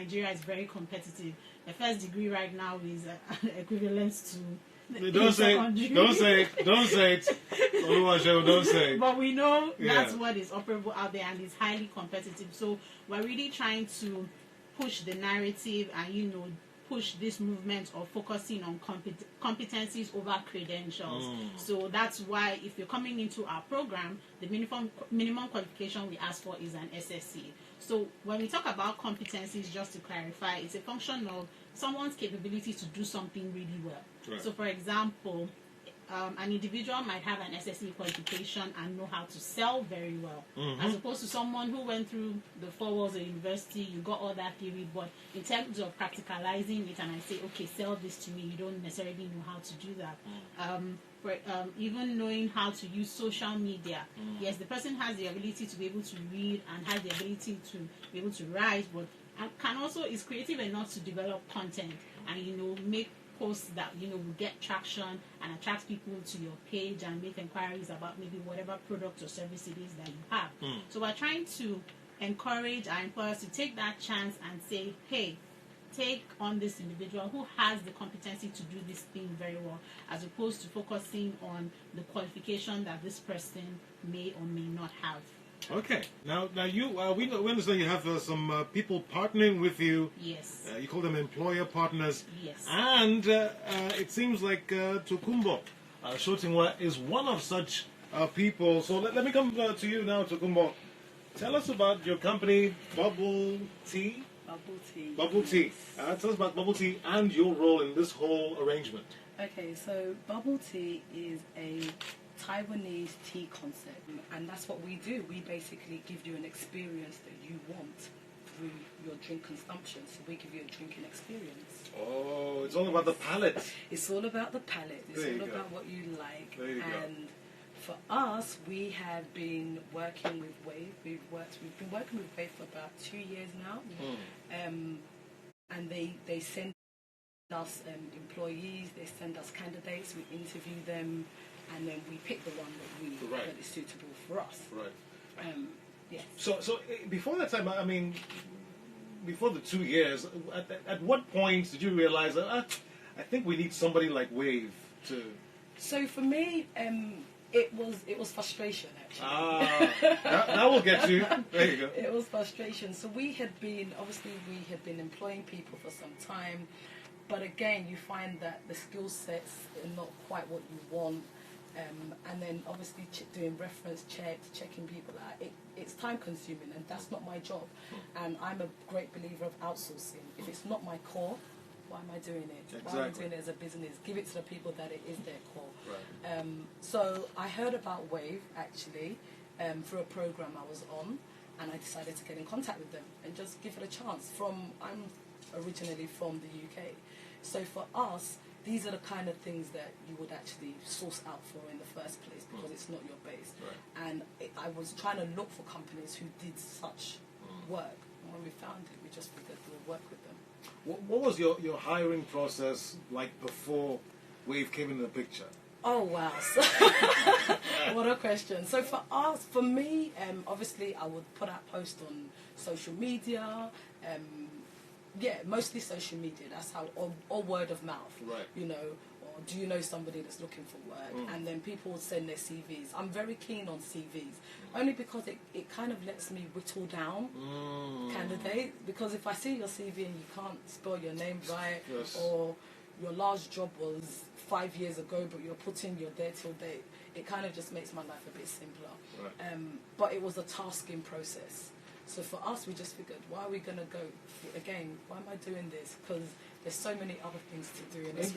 Nigeria is very competitive. The first degree right now is equivalent to don't say it. Don't say it. Don't say it. But we know that's what is operable out there, and it's highly competitive. So we're really trying to push the narrative and push this movement of focusing on competencies over credentials. So that's why if you're coming into our program, the minimum qualification we ask for is an SSC. So when we talk about competencies, just to clarify, it's a function of someone's capability to do something really well. Right. So for example, an individual might have an SSC qualification and know how to sell very well, as opposed to someone who went through the 4 walls of university, you got all that theory, but in terms of practicalizing it, and I say, okay, sell this to me, you don't necessarily know how to do that. Even knowing how to use social media, yes, the person has the ability to be able to read and has the ability to be able to write, but is creative enough to develop content and make posts that will get traction and attract people to your page and make inquiries about maybe whatever product or service it is that you have. So we're trying to encourage our employers to take that chance and say, hey, take on this individual who has the competency to do this thing very well, as opposed to focusing on the qualification that this person may or may not have. Okay. Now you we understand you have some people partnering with you. Yes. You call them employer partners. Yes. And it seems like Tokumbo Shotingwa is one of such people. So let me come to you now, Tokumbo. Tell us about your company, Bubble Tea. Bubble Tea. Bubble Tea. Tell us about Bubble Tea and your role in this whole arrangement. Okay, so Bubble Tea is a Taiwanese tea concept, and that's what we do. We basically give you an experience that you want through your drink consumption. So we give you a drinking experience. Oh, it's all about the palate. It's all about the palate. It's all about what you like. There you go. For us, we have been working with Wave. We've been working with Wave for about 2 years now, and they send us employees. They send us candidates. We interview them. And then we pick the one that is suitable for us. Right. Yes. So before that time, I mean, before the 2 years, at what point did you realize that I think we need somebody like Wave to? So for me, it was frustration actually. That will get you. There you go. It was frustration. So we had been employing people for some time, but again, you find that the skill sets are not quite what you want. And then obviously doing reference checks, checking people out, it's time consuming, and that's not my job. And I'm a great believer of outsourcing. If it's not my core, why am I doing it? Exactly. Why am I doing it as a business? Give it to the people that it is their core. Right. So I heard about Wave actually through a program I was on, and I decided to get in contact with them and just give it a chance. I'm originally from the UK, so for us, these are the kind of things that you would actually source out for in the first place, because it's not your base. Right. And I was trying to look for companies who did such work. And when we found it, we just figured we'll work with them. What was your hiring process like before Wave came into the picture? Oh, wow. What a question. So for me, obviously I would put out posts on social media, mostly social media. That's how, or word of mouth. Right. Or do you know somebody that's looking for work? And then people would send their CVs. I'm very keen on CVs, only because it kind of lets me whittle down candidates. Because if I see your CV and you can't spell your name right, or your last job was 5 years ago, but you're putting your there till date, it kind of just makes my life a bit simpler. Right. But it was a tasking process. So for us, we just figured, why are we going to go, again, why am I doing this? Because there's so many other things to do in this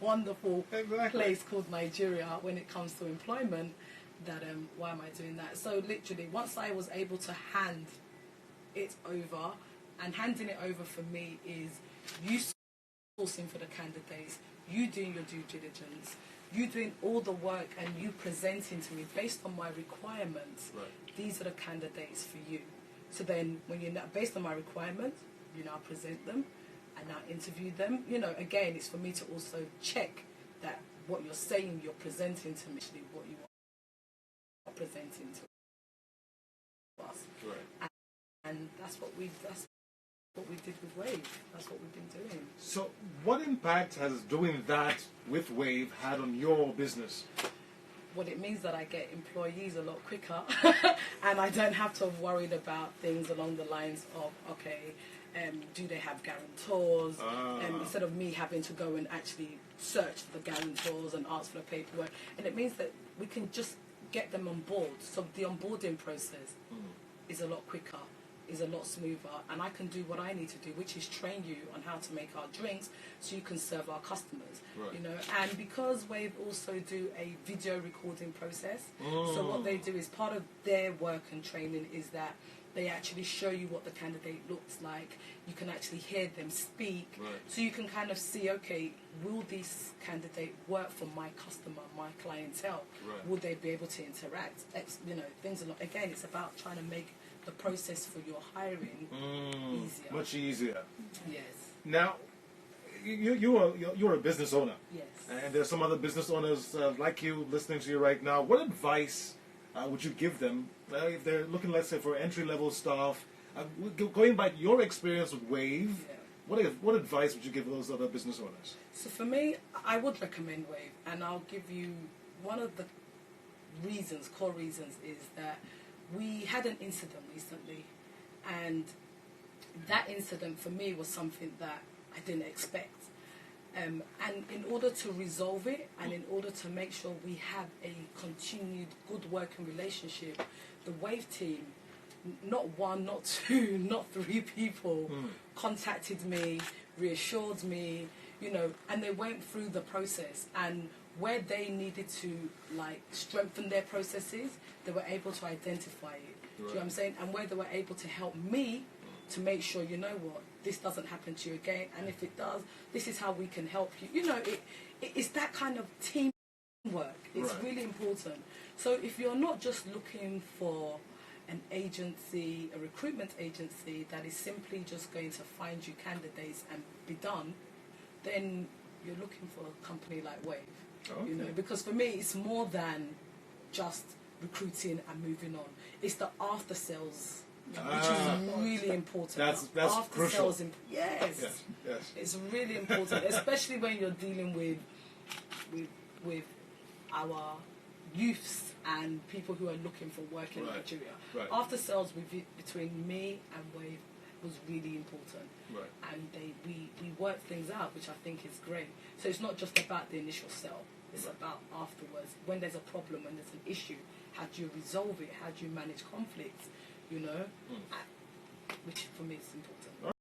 wonderful place called Nigeria when it comes to employment, that why am I doing that? So literally, once I was able to hand it over, and handing it over for me is you sourcing for the candidates, you doing your due diligence, you doing all the work and you presenting to me based on my requirements. Right. These are the candidates for you. So then when you're not based on my requirements, you now present them and now interview them. Again, it's for me to also check that what you're saying, you're presenting to me, actually what you are presenting to us. Right. And that's what what we did with Wave. That's what we've been doing. So, what impact has doing that with Wave had on your business? Well, it means that I get employees a lot quicker and I don't have to have worried about things along the lines of, okay, do they have guarantors? Instead of me having to go and actually search for the guarantors and ask for the paperwork. And it means that we can just get them on board. So the onboarding process is a lot quicker, is a lot smoother, and I can do what I need to do, which is train you on how to make our drinks so you can serve our customers. Right. You know, and because Wave also do a video recording process, so what they do is part of their work and training is that they actually show you what the candidate looks like. You can actually hear them speak, Right. so you can kind of see, okay, will this candidate work for my customer, my clientele? Right. Will they be able to interact? You know, things a lot. Again, it's about trying to make the process for your hiring easier. Much easier. Yes. Now, you're a business owner. Yes. And there's some other business owners like you listening to you right now. What advice would you give them if they're looking, let's say, for entry-level staff? Going by your experience with Wave, what advice would you give those other business owners? So for me, I would recommend Wave, and I'll give you one of the reasons, core reasons, is that we had an incident recently, and that incident for me was something that I didn't expect. And in order to resolve it, and in order to make sure we have a continued good working relationship, the Wave team, not one, not two, not three people, contacted me, reassured me, you know, and they went through the process, and where they needed to like strengthen their processes, they were able to identify it. Do you know what I'm saying? And where they were able to help me to make sure, you know what, this doesn't happen to you again, and if it does, this is how we can help you. You know, it's that kind of teamwork. It's really important. So if you're not just looking for an agency, a recruitment agency that is simply just going to find you candidates and be done, then you're looking for a company like Wave. Okay. You know, because for me, it's more than just recruiting and moving on. It's the after sales, which is really important. That's after crucial. sales, yes, it's really important, especially when you're dealing with our youths and people who are looking for work in Nigeria. Right. After sales between me and Wave was really important. Right. And we work things out, which I think is great. So it's not just about the initial sell, it's about afterwards. When there's a problem, when there's an issue, how do you resolve it? How do you manage conflicts? You know, which for me is important.